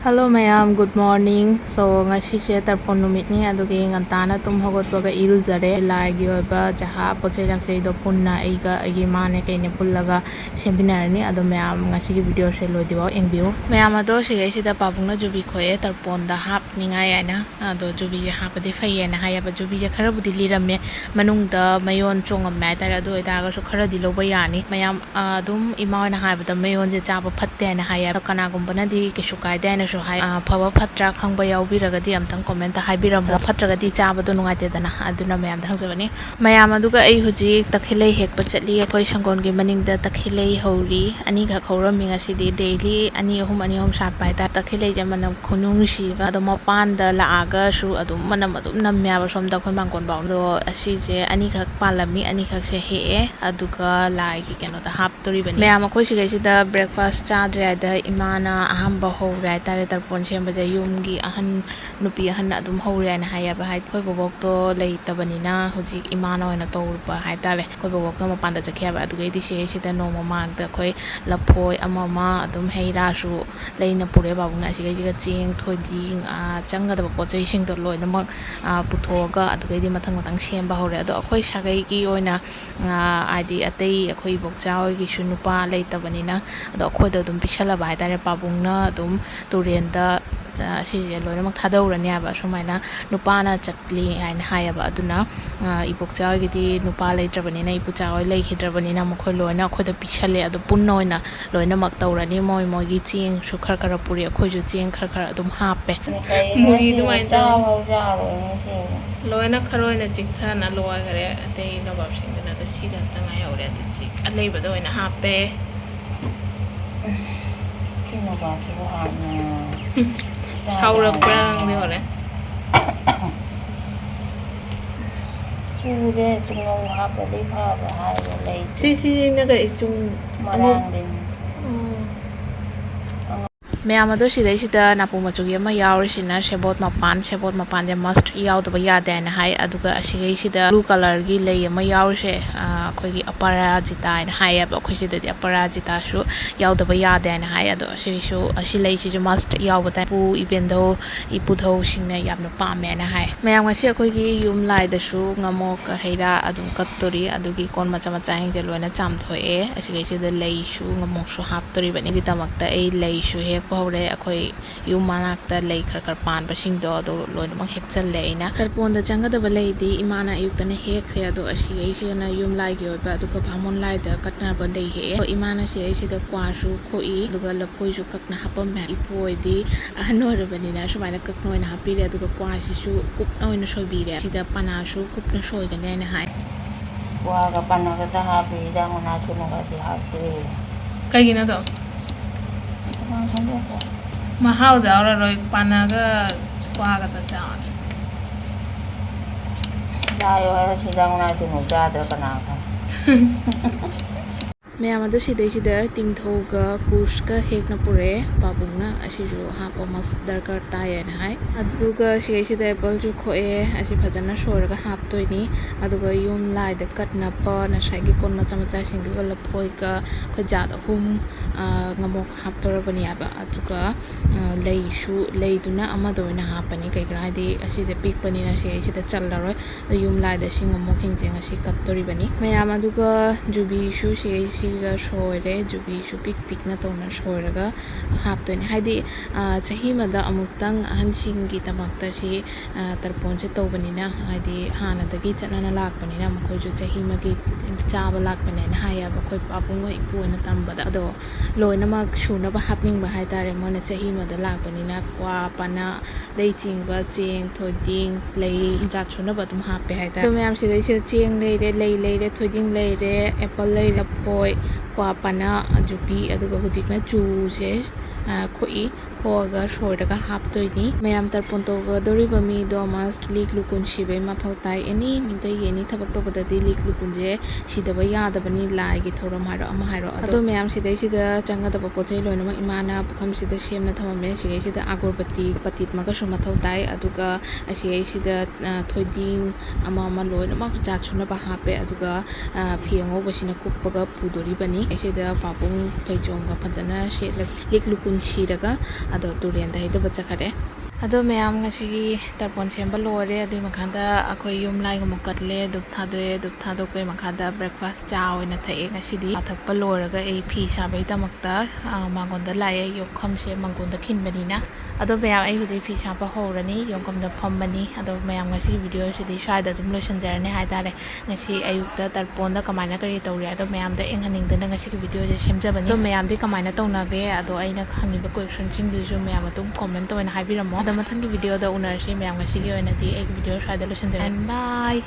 Hello mayam, good morning. So ngasi tarpon numit ni adugi ngantana tum hogotpaga iruzare laigi oiba jaha pochai langsei do punna eiga agi mane kaine pullaga seminar ni adu mayam ngasi gi video she lodiwa engbiu. Mayam ado sigai sida pabungna jubi khoye tarpon da hap ningai aina ado jubi je hapadi phaiye na hayaba jubi je khara budi liramme manung da mayon chongam mai tar adu itaga su khara di loba yani mayam adum ima na haibada mayon je chaba phatte na hayaba kana gumbana di kishu kaida na फब फत्रा खंग याबीरगदी अमतंग comment हाइबिरमो फत्रगदी चाबदो नुंगाइतेदना अदुना मयाम थंगजबनी मयाम अदुगा अई हुजी तखिलै हेकप चली अखोय संगोन गी मनिंगदा तखिलै हौरी अनि गा खौरमी ngasiदी डेली अनि अहुम सात पाइता तखिलै जमन खुनुंगसी अदो मपान दा लागा सु अदुम मनम अदुम नम्याबा सोमदा खोय मांगोन बाउदो असीजे अनि खक पालमी अनि खक से हे अदुगा लाइगी केनोदा हापतोरी बनी मयाम अखोय सिगैसिदा ब्रेकफास्ट चाद्रेदा इमाना अहम हौरे तारे tarpon sembada yumgi ahan nupi ahan adum hore na hayaba hai khoi bobok to leitabani huji imana oina tawrpa hai tare khoi bobok to mapanda jakheba adugai di se sida noma mag da khoi laphoi amama adum heira su leina pure babuna sigai jiga cheng thoding changa da pochai sing to loina mak puthoga adugai di mathang matang semba hore ado khoi sagai gi oina id atei khoi bokcha oi gi su nupa leitabani na ado khoi da dum pisala bai tare pabungna adum turenda सिजे लोइनमक थादौरनि आबा सुमाइना नुपाना चटली हाइना हायबा अदुना इबोकचागिदी नुपा लेत्रबनिना इपुचाओय लेखिद्रबनिना मखोय लोइना अखोयदा पिछले अदु पुन्ना ओइना लोइनमक तौरनि मोय मोयगी Cheng सु खर खर Puri अखोयजु Cheng खर खर अदुम हापे मुरी दुमाइन लोइना खरोइना चिकथाना लोयगरे अतै नबाबसिंगना त सिदा तंगा यावरे अदि अलेबदा ओइना हापे 사우락랑 되어래. Chú thế chung nông hấp và đi pha và hai và lấy 시시 나가 좀 mà đang đến ma'am अदो सिदा नापु मचुगी अमा यावरिसिना सेबोट मपान जे मस्ट यावदबा यादे ना हाय अदुगा असिगै सिदा ब्लू कलर गी लई अमा यावरिसे अखोगी अपराजिता ना हाय अब अखोय सिदादि अपराजिता सु यावदबा यादे ना हाय अदो असिसु असि लई सिजु मस्ट यावबता पु इबेंदो इपुधौ सिंगना यामना पामे ना हाय मैम असी अखोगी yum लाइदसु ngamo ka heira adum kattori adugi kon macha macha hingje loina chamthoe asigei sida lei su ngamo su haptori bani gi tamakta ei lei su he hore akhoi yum manakta lei khar khar pan basing do do loina mak hek chal leina tarpon da changa da balei di imana yuktane he khre do asi ei sigana yum lai gi ba du ka bhamon lai da katna ba dei he imana se ei sida kwa su khoi duga lapoi su kakna hapam me ipoi di anor bani na sumaina kaknoi na hapi re duga kwa si su kup oina sobi re sida pana su kup na soi ga ne hai qua cái pan nó ta happy ra mà nó xuống nó thì happy kai gina do mahau jaura roi panaga kwaga ta cha ra rồi thì ra nó xuống ra được cái nào ma'am अदो सिदै सिदा तिंगथौगा कुर्सका हेकना पुरे बाबुंगना असिजु हापा मस दरकार ताय ना हाय अदुगा सिगै सिदा Apple जु खोए असि फजना सोरगा हापतोइनी अदुगा युम लाइद कटना प ना साइगी कोन मचा मचा सिंगगा लफोइका खजाद हुम ngamok haptorabani aba aduga leisu leiduna amadoina hapani kaikra hadi aside pikpani na se sida challaroi yum laida singamok hingjeng asi kattori bani mayam aduga jubi su se siga soire jubi su pik pik na tona soiraga haptoini hadi chahi mada amuktang ahansingi tamakta si tarpon se tobani na hadi hana dagi chanana lakpani na mkhoi ju chahi magi chaba lakpani na haya ba khoi papung oi pu na tambada ado loinamak shunaba hapning ba hai tare mona chahi mada lakpanina kwa pana dei chingba cheng thoding lei ja chuna ba tum hape hai ta to myam sidai se cheng lei re thoding lei re apple lei la phoi kwa pana jupi aduga hujikna chu se khoi hoga soiraga haptoini mayam tarpon toga doriba mi do mast lik lukun sibe mathau tai any mintai yeni thabak to badadi lik lukun je sidaba yadabani lai gi thoram haro ama haro ado mayam sidai sida changa da pochai loina ma imana bukham sida semna thamame sigai sida agorbati patit maga su mathau tai aduga asiai sida thoding ama loina ma cha chuna ba hape aduga phiango basina kuppaga pudori bani sida papung phaijong ga phajana se lik lukun ꯁꯤꯔꯒ ꯑꯗꯣ ꯇꯨꯔꯦꯟꯗ ꯍꯩꯗꯕ ꯆꯠꯈꯔꯦ ꯑꯗꯣ ꯃꯌꯥꯝ ꯉꯁꯤꯒꯤ ꯇꯔꯄꯣꯟ ꯁꯦꯝꯕ ꯂꯣꯏꯔꯦ ꯑꯗꯨꯏ ꯃꯈꯥꯗ ꯑꯩꯈꯣꯏ ꯌꯨꯝ ꯂꯥꯏꯒꯨꯝꯕ ꯀꯠꯂꯦ ꯙꯨꯞ ꯊꯥꯗꯣꯛꯑꯦ ꯙꯨꯞ ꯊꯥꯗꯣꯛꯄꯩ ꯃꯈꯥꯗ ꯕ꯭ꯔꯦꯛꯐꯥꯁ ꯆꯥ ꯑꯣꯏꯅ ꯊꯛꯑꯦ ꯉꯁꯤꯗꯤ ꯊꯛꯄ ꯂꯣꯏꯔꯒ ꯑꯩ ꯐꯤ ꯁꯥꯕꯒꯤꯗꯃꯛꯇ ꯃꯥꯡꯒꯣꯟꯗ ꯂꯥꯛꯑꯦ ꯌꯣꯡꯈꯝꯁꯦ ꯃꯥꯡꯒꯣꯟꯗ ꯈꯤꯟꯕꯅꯤꯅ ꯑꯗꯣ ꯃꯌꯥꯝ ꯑꯩ ꯍꯧꯖꯤꯛ ꯐꯤ ꯁꯥꯕ ꯍꯧꯔꯅꯤ ꯌꯣꯡꯈꯝꯗ ꯐꯝꯃꯅꯤ ꯑꯗꯣ ꯃꯌꯥꯝ ꯉꯁꯤꯒꯤ ꯚꯤꯗꯤꯑꯣꯁꯤꯗꯤ ꯁ꯭ꯋꯥꯏꯗ ꯑꯗꯨꯝ ꯂꯣꯏꯁꯤꯟꯖꯔꯅꯤ ꯍꯥꯏꯇꯥꯔꯦ ꯉꯁꯤ ꯑꯌꯨꯛꯇ ꯇꯔꯄꯣꯟꯗ ꯀꯃꯥꯏꯅ ꯀꯔꯤ ꯇꯧꯔꯦ ꯑꯗꯣ ꯃꯌꯥꯝꯗ ꯌꯦꯡꯍꯟꯅꯤꯡꯗꯅ ꯉꯁꯤꯒꯤ ꯚꯤꯗꯤꯑꯣꯁꯦ ꯁꯦꯝꯖꯕꯅꯤ ꯑꯗꯣ ꯃꯌꯥꯝꯗꯤ ꯀꯃꯥꯏꯅ ꯇꯧꯅꯒꯦ ꯑꯗꯣ ꯑꯩꯅ ꯍꯪꯉꯤꯕ ꯀ꯭ꯋꯦꯁꯟꯁꯤꯡꯗꯨꯁꯨ ꯃꯌꯥꯝ ꯑꯗꯨꯝ ꯀꯣꯃꯦꯟꯇ ꯑꯣꯏꯅ ꯍꯥꯏꯕꯤꯔꯝꯃꯣ ꯑꯗꯣ ꯃꯊꯪꯒꯤ ꯚꯤꯗꯤꯑꯣꯗ ꯎꯅꯔꯁꯤ ꯃꯌꯥꯝ ꯉꯁꯤꯒꯤ ꯑꯣꯏꯅꯗꯤ ꯑꯩꯒꯤ ꯚꯤꯗꯤꯑꯣ ꯁ꯭ꯋꯥꯏꯗ ꯂꯣꯏꯁꯤꯟꯖꯔꯦ ꯕꯥꯏ